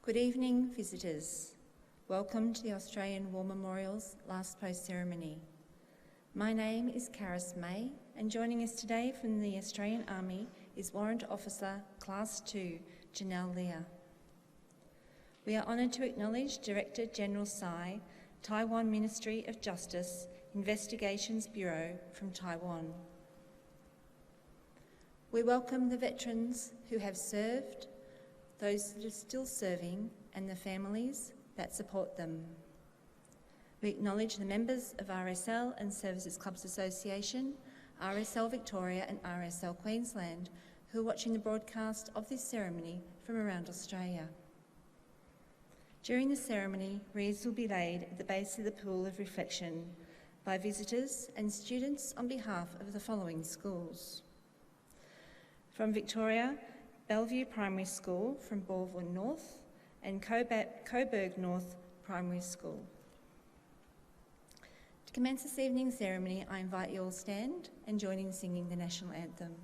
Good evening, visitors. Welcome to the Australian War Memorial's last post ceremony. My name is Karis May, and joining us today from the Australian Army is Warrant Officer Class 2, Janelle Lear. We are honoured to acknowledge Director General Tsai, Taiwan Ministry of Justice, Investigations Bureau from Taiwan. We welcome the veterans who have served, those that are still serving, and the families that support them. We acknowledge the members of RSL and Services Clubs Association, RSL Victoria and RSL Queensland, who are watching the broadcast of this ceremony from around Australia. During the ceremony, wreaths will be laid at the base of the pool of reflection by visitors and students on behalf of the following schools. From Victoria, Bellevue Primary School from Baldwin North and Coburg North Primary School. To commence this evening's ceremony, I invite you all stand and join in singing the National Anthem.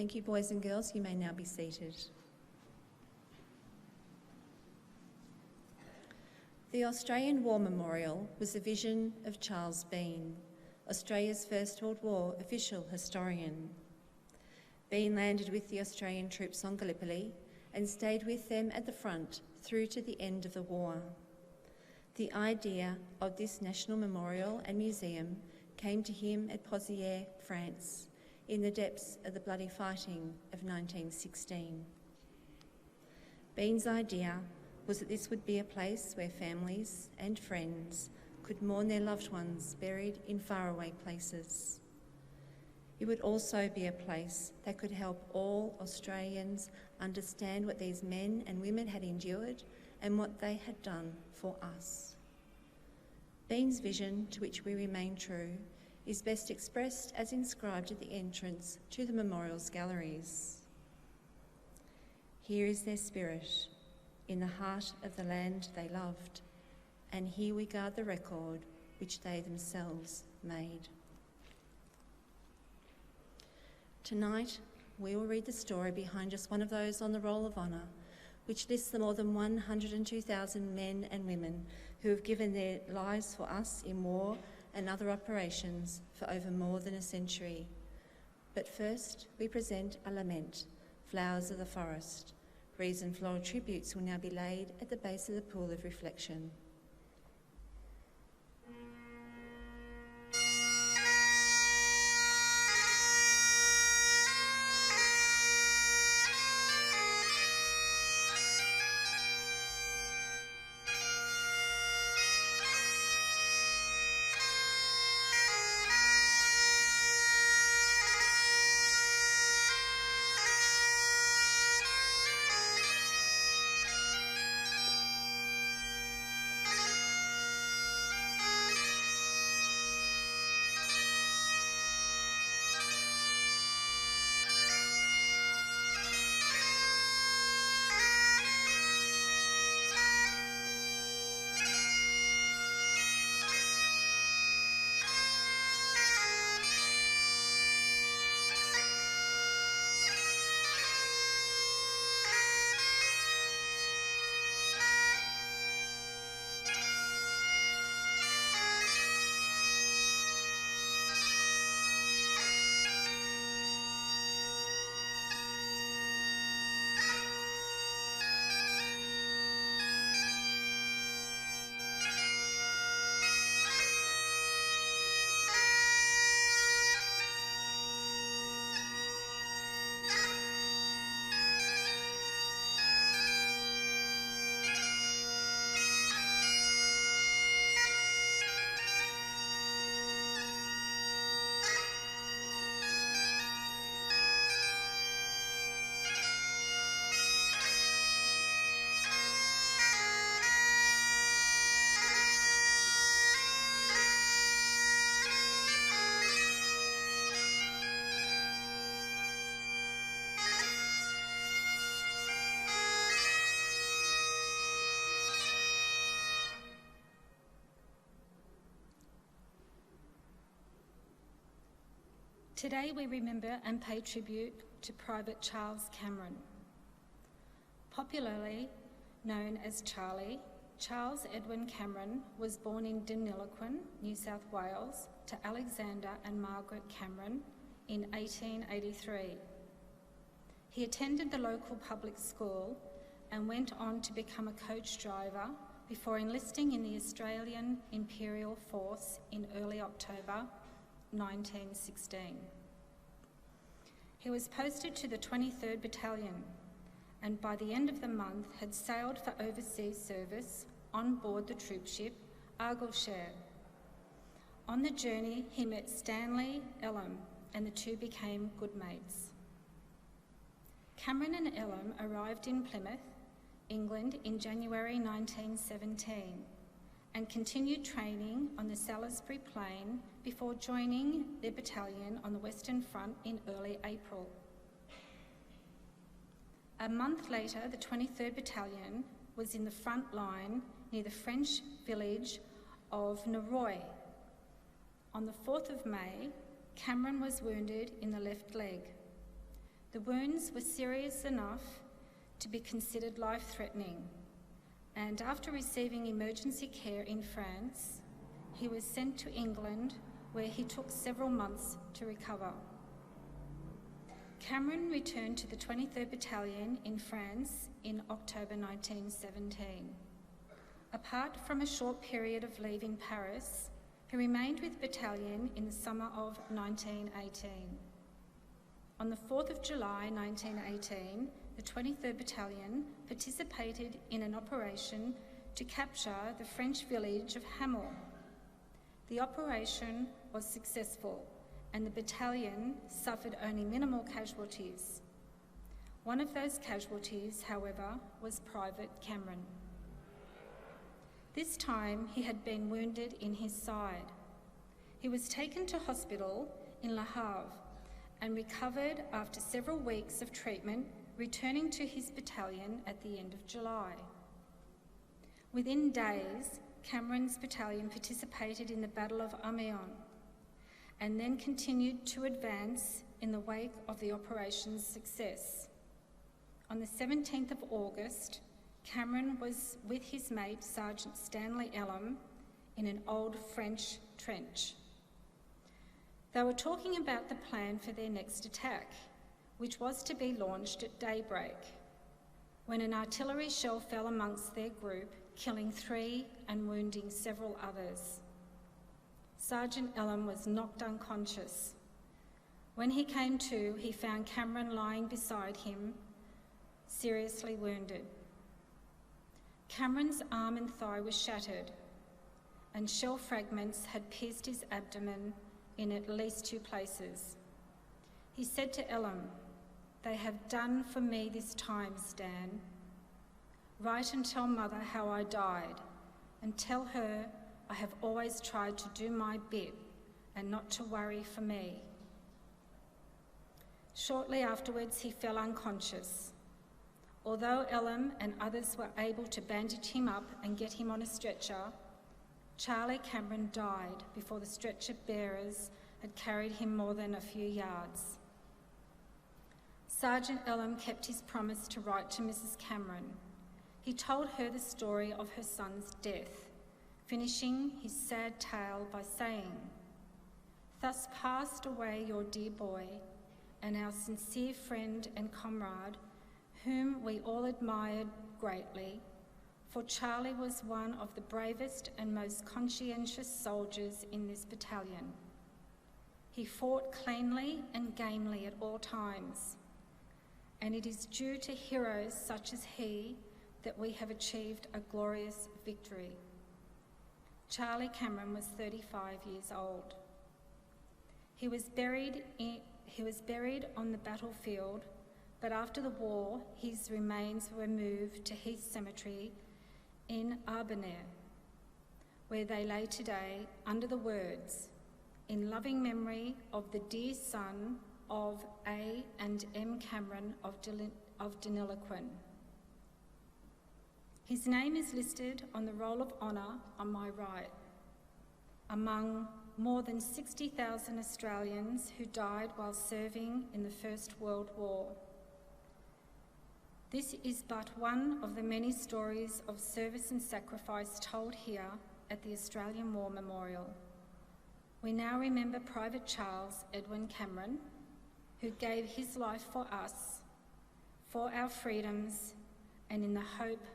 Thank you, boys and girls. You may now be seated. The Australian War Memorial was the vision of Charles Bean, Australia's First World War official historian. Bean landed with the Australian troops on Gallipoli and stayed with them at the front through to the end of the war. The idea of this national memorial and museum came to him at Pozières, France, in the depths of the bloody fighting of 1916. Bean's idea was that this would be a place where families and friends could mourn their loved ones buried in faraway places. It would also be a place that could help all Australians understand what these men and women had endured and what they had done for us. Bean's vision, to which we remain true, is best expressed as inscribed at the entrance to the memorial's galleries. Here is their spirit, in the heart of the land they loved, and here we guard the record which they themselves made. Tonight, we will read the story behind just one of those on the Roll of Honour, which lists the more than 102,000 men and women who have given their lives for us in war and other operations for over more than a century. But first, we present a lament, Flowers of the Forest. Wreaths and floral tributes will now be laid at the base of the pool of reflection. Today we remember and pay tribute to Private Charles Cameron. Popularly known as Charlie, Charles Edwin Cameron was born in Deniliquin, New South Wales, to Alexander and Margaret Cameron in 1883. He attended the local public school and went on to become a coach driver before enlisting in the Australian Imperial Force in early October 1916. He was posted to the 23rd Battalion and by the end of the month had sailed for overseas service on board the troopship Argyleshire. On the journey, he met Stanley Elam and the two became good mates. Cameron and Elam arrived in Plymouth, England in January 1917 and continued training on the Salisbury Plain before joining their battalion on the Western Front in early April. A month later, the 23rd Battalion was in the front line near the French village of Norroy. On the 4th of May, Cameron was wounded in the left leg. The wounds were serious enough to be considered life-threatening, and after receiving emergency care in France, he was sent to England, where he took several months to recover. Cameron returned to the 23rd Battalion in France in October 1917. Apart from a short period of leave in Paris, he remained with the battalion in the summer of 1918. On the 4th of July 1918, the 23rd Battalion participated in an operation to capture the French village of Hamel. The operation was successful and the battalion suffered only minimal casualties. One of those casualties, however, was Private Cameron. This time he had been wounded in his side. He was taken to hospital in Le Havre and recovered after several weeks of treatment, returning to his battalion at the end of July. Within days, Cameron's battalion participated in the Battle of Amiens and then continued to advance in the wake of the operation's success. On the 17th of August, Cameron was with his mate Sergeant Stanley Elam in an old French trench. They were talking about the plan for their next attack, which was to be launched at daybreak, when an artillery shell fell amongst their group, killing 3 and wounding several others. Sergeant Elam was knocked unconscious. When he came to, he found Cameron lying beside him, seriously wounded. Cameron's arm and thigh was shattered, and shell fragments had pierced his abdomen in at least 2 places. He said to Elam, "They have done for me this time, Stan. Write and tell Mother how I died, and tell her I have always tried to do my bit and not to worry for me." Shortly afterwards, he fell unconscious. Although Elam and others were able to bandage him up and get him on a stretcher, Charlie Cameron died before the stretcher bearers had carried him more than a few yards. Sergeant Elam kept his promise to write to Mrs. Cameron. He told her the story of her son's death, finishing his sad tale by saying, "Thus passed away your dear boy, and our sincere friend and comrade, whom we all admired greatly, for Charlie was one of the bravest and most conscientious soldiers in this battalion. He fought cleanly and gamely at all times, and it is due to heroes such as he that we have achieved a glorious victory." Charlie Cameron was 35 years old. He was buried on the battlefield, but after the war, his remains were moved to Heath Cemetery in Arbonair, where they lay today under the words, "In loving memory of the dear son of A. and M. Cameron of Deniliquin." His name is listed on the Roll of Honour on my right, among more than 60,000 Australians who died while serving in the First World War. This is but one of the many stories of service and sacrifice told here at the Australian War Memorial. We now remember Private Charles Edwin Cameron, who gave his life for us, for our freedoms, and in the hope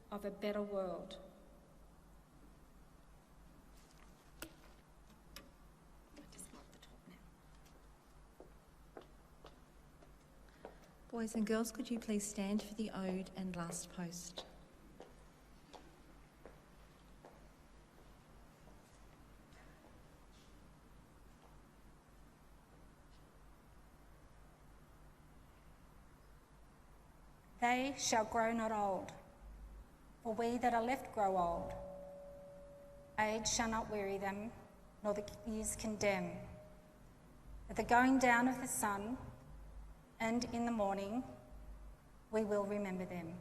of a better world. Boys and girls, could you please stand for the ode and last post? They shall grow not old, for we that are left grow old. Age shall not weary them, nor the years condemn. At the going down of the sun, and in the morning, we will remember them.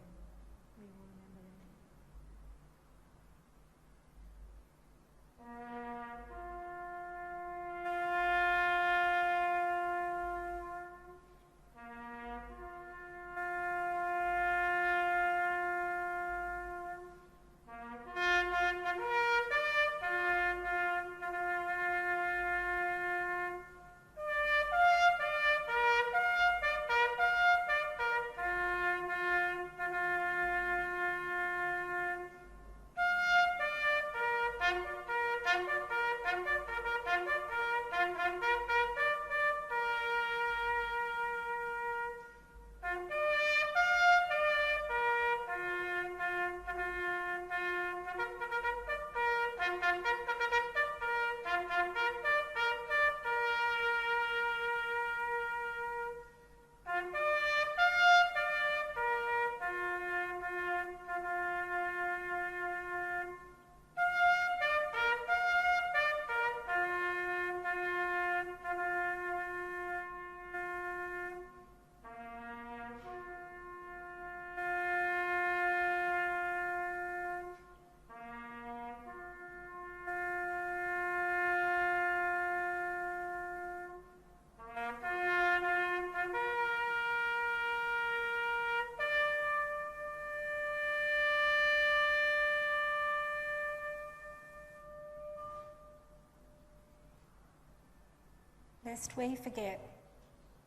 Lest we forget.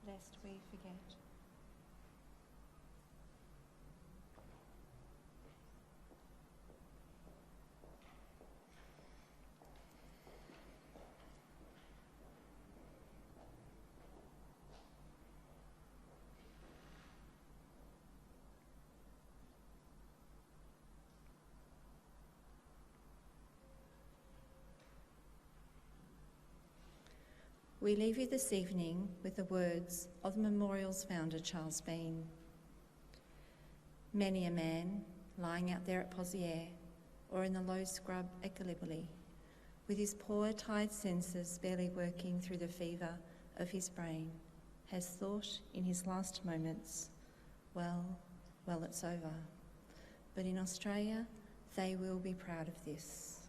Lest we forget. We leave you this evening with the words of the memorial's founder, Charles Bean. Many a man lying out there at Poziere or in the low scrub at Gallipoli, with his poor tired senses barely working through the fever of his brain, has thought in his last moments, well, it's over. But in Australia, they will be proud of this.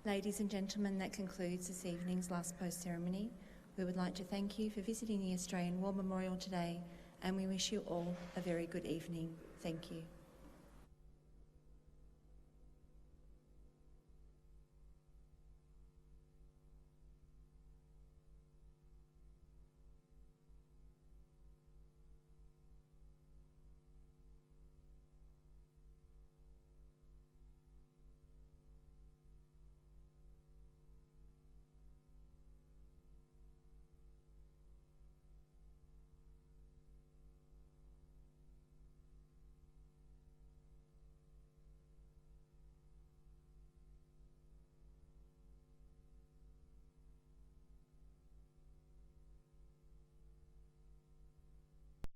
Ladies and gentlemen, that concludes this evening's last post ceremony. We would like to thank you for visiting the Australian War Memorial today, and we wish you all a very good evening. Thank you.